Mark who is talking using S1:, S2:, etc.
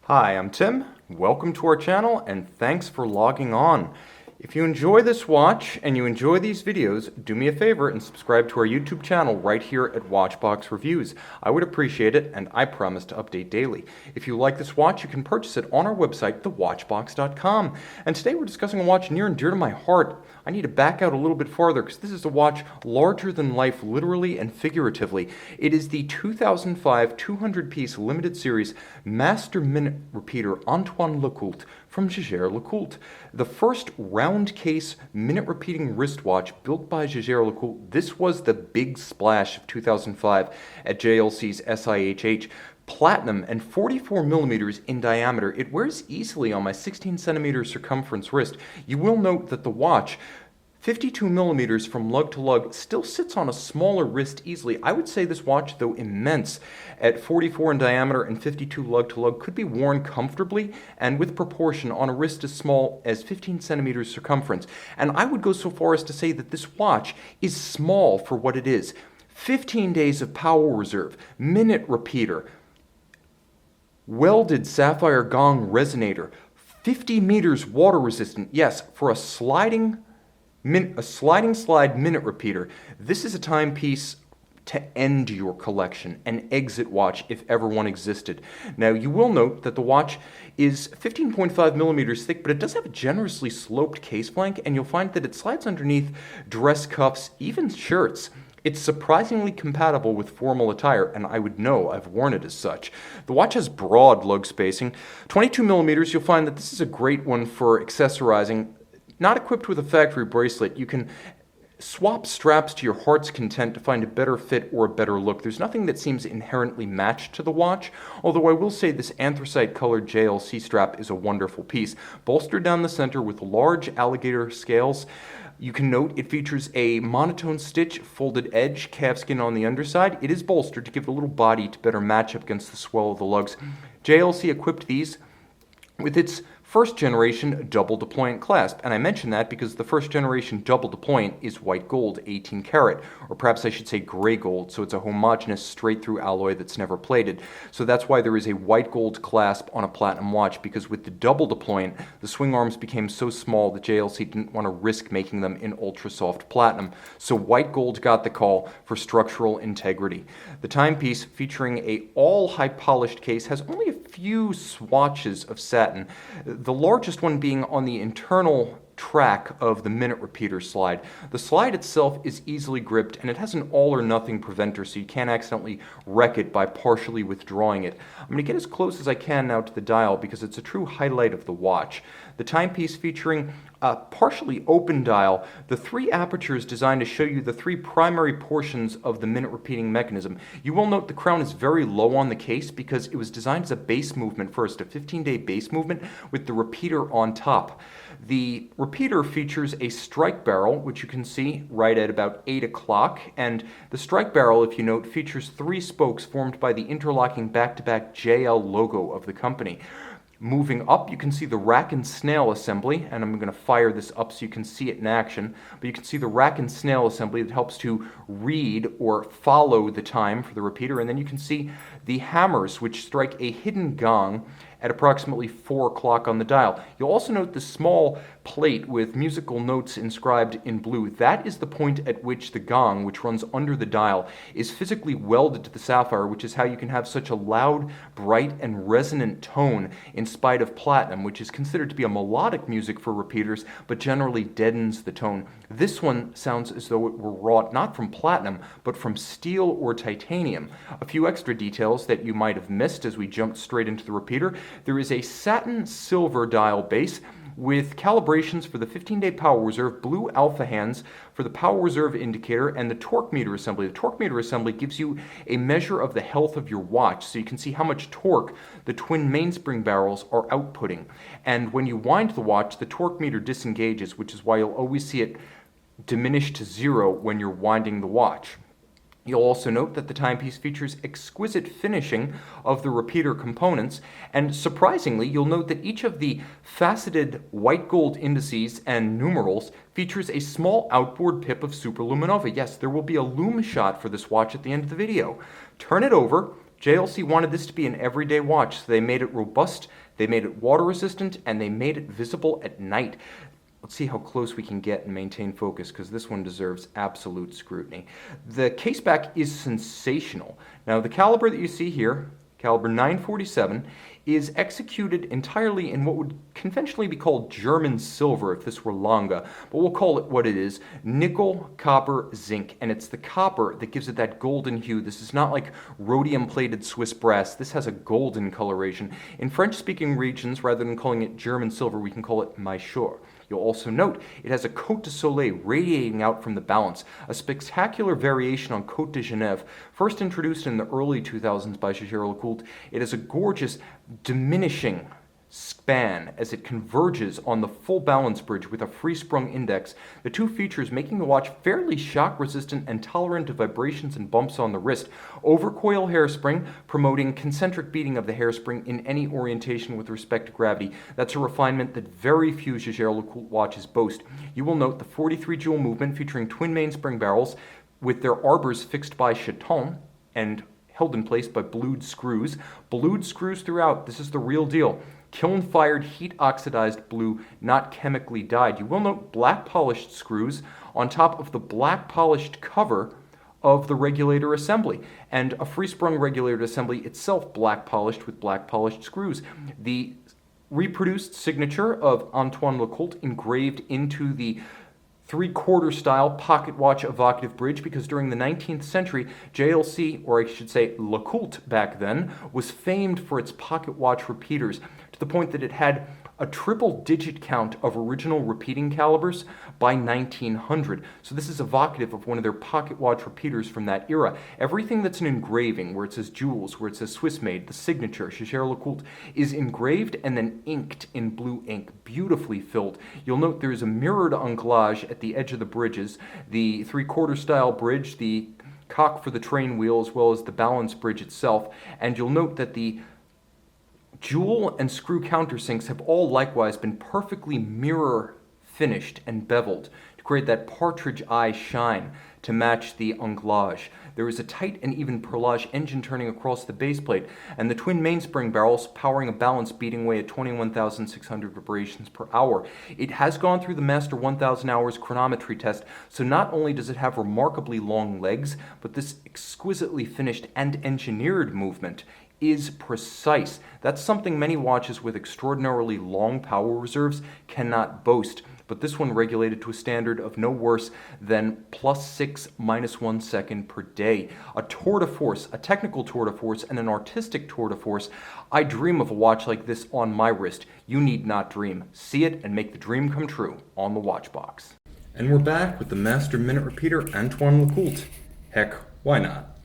S1: Hi, I'm Tim. Welcome to our channel and thanks for logging on. If you enjoy this watch and you enjoy these videos, do me a favor and subscribe to our YouTube channel right here at Watchbox Reviews. I would appreciate it and I promise to update daily. If you like this watch, you can purchase it on our website, thewatchbox.com. And today we're discussing a watch near and dear to my heart. I need to back out a little bit farther because this is a watch larger than life, literally and figuratively. It is the 2005 200-piece limited series master minute repeater Antoine LeCoultre from Jaeger-LeCoultre. The first round case minute repeating wristwatch built by Jaeger-LeCoultre. This was the big splash of 2005 at JLC's SIHH. Platinum and 44 millimeters in diameter. It wears easily on my 16 centimeter circumference wrist. You will note that the watch, 52 millimeters from lug to lug, still sits on a smaller wrist easily. I would say this watch, though immense, at 44 in diameter and 52 lug to lug, could be worn comfortably and with proportion on a wrist as small as 15 centimeters circumference. And I would go so far as to say that this watch is small for what it is. 15 days of power reserve, minute repeater, welded sapphire gong resonator, 50 meters water resistant. Yes, for a sliding slide minute repeater. This is a timepiece to end your collection, an exit watch if ever one existed. Now, you will note that the watch is 15.5 millimeters thick, but it does have a generously sloped case flank, and you'll find that it slides underneath dress cuffs, even shirts. It's surprisingly compatible with formal attire, and I would know, I've worn it as such. The watch has broad lug spacing. 22 millimeters, you'll find that this is a great one for accessorizing. Not equipped with a factory bracelet, you can swap straps to your heart's content to find a better fit or a better look. There's nothing that seems inherently matched to the watch, although I will say this anthracite-colored JLC strap is a wonderful piece. Bolstered down the center with large alligator scales. You can note it features a monotone stitch, folded edge, calfskin on the underside. It is bolstered to give it a little body to better match up against the swell of the lugs. JLC equipped these with its first generation double deployant clasp, and I mention that because the first generation double deployant is white gold, 18 karat, or perhaps I should say gray gold, so it's a homogeneous straight through alloy that's never plated. So that's why there is a white gold clasp on a platinum watch, because with the double deployant, the swing arms became so small that JLC didn't want to risk making them in ultra soft platinum. So white gold got the call for structural integrity. The timepiece, featuring a all high polished case, has only a few swatches of satin, the largest one being on the internal track of the minute repeater slide. The slide itself is easily gripped, and it has an all or nothing preventer, so you can't accidentally wreck it by partially withdrawing it. I'm going to get as close as I can now to the dial because it's a true highlight of the watch. The timepiece featuring a partially open dial, the three apertures designed to show you the three primary portions of the minute repeating mechanism. You will note the crown is very low on the case because it was designed as a base movement first, a 15-day base movement with the repeater on top. The repeater features a strike barrel, which you can see right at about 8 o'clock, and the strike barrel, if you note, features three spokes formed by the interlocking back-to-back JL logo of the company. Moving up, you can see the rack and snail assembly, and I'm going to fire this up so you can see it in action, but you can see the rack and snail assembly that helps to read or follow the time for the repeater, and then you can see the hammers, which strike a hidden gong at approximately 4 o'clock on the dial. You'll also note the small plate with musical notes inscribed in blue. That is the point at which the gong, which runs under the dial, is physically welded to the sapphire, which is how you can have such a loud, bright, and resonant tone in spite of platinum, which is considered to be a melodic music for repeaters, but generally deadens the tone. This one sounds as though it were wrought not from platinum, but from steel or titanium. A few extra details that you might have missed as we jumped straight into the repeater. There is a satin silver dial base with calibrations for the 15-day power reserve, blue alpha hands for the power reserve indicator, and the torque meter assembly. The torque meter assembly gives you a measure of the health of your watch, so you can see how much torque the twin mainspring barrels are outputting. And when you wind the watch, the torque meter disengages, which is why you'll always see it diminish to 0 when you're winding the watch. You'll also note that the timepiece features exquisite finishing of the repeater components, and surprisingly, you'll note that each of the faceted white gold indices and numerals features a small outboard pip of superluminova. Yes, there will be a lume shot for this watch at the end of the video. Turn it over, JLC wanted this to be an everyday watch, so they made it robust, they made it water resistant, and they made it visible at night. Let's see how close we can get and maintain focus, because this one deserves absolute scrutiny. The caseback is sensational. Now, the caliber that you see here, caliber 947, is executed entirely in what would conventionally be called German silver if this were Langa, but we'll call it what it is, nickel, copper, zinc, and it's the copper that gives it that golden hue. This is not like rhodium-plated Swiss brass. This has a golden coloration. In French-speaking regions, rather than calling it German silver, we can call it maillot. You'll also note it has a Côte de Soleil radiating out from the balance, a spectacular variation on Côte de Genève. First introduced in the early 2000s by Jaeger-LeCoultre, it has a gorgeous diminishing span as it converges on the full balance bridge with a free-sprung index, the two features making the watch fairly shock-resistant and tolerant of vibrations and bumps on the wrist. Overcoil hairspring, promoting concentric beating of the hairspring in any orientation with respect to gravity. That's a refinement that very few Jaeger-LeCoultre watches boast. You will note the 43 jewel movement featuring twin mainspring barrels with their arbors fixed by chaton and held in place by blued screws. Blued screws throughout. This is the real deal. Kiln-fired, heat-oxidized blue, not chemically dyed. You will note black-polished screws on top of the black-polished cover of the regulator assembly, and a free-sprung regulator assembly itself black-polished with black-polished screws. The reproduced signature of Antoine LeCoultre engraved into the three-quarter style pocket watch evocative bridge, because during the 19th century, JLC, or I should say LeCoultre back then, was famed for its pocket watch repeaters, to the point that it had a triple-digit count of original repeating calibers by 1900. So this is evocative of one of their pocket watch repeaters from that era. Everything that's an engraving, where it says jewels, where it says Swiss-made, the signature, Jaeger-LeCoultre, is engraved and then inked in blue ink, beautifully filled. You'll note there is a mirrored anglage at the edge of the bridges, the three-quarter style bridge, the cock for the train wheel, as well as the balance bridge itself, and you'll note that the jewel and screw countersinks have all likewise been perfectly mirror finished and beveled to create that partridge eye shine to match the anglage. There is a tight and even perlage engine turning across the base plate, and the twin mainspring barrels powering a balance beating away at 21,600 vibrations per hour. It has gone through the Master 1000 Hours chronometry test, so not only does it have remarkably long legs, but this exquisitely finished and engineered movement is precise. That's something many watches with extraordinarily long power reserves cannot boast, but this one regulated to a standard of no worse than +6 -1 second per day. A tour de force, a technical tour de force, and an artistic tour de force. I dream of a watch like this on my wrist. You need not dream. See it and make the dream come true on the watch box. And we're back with the master minute repeater, Antoine LeCoultre. Heck, why not?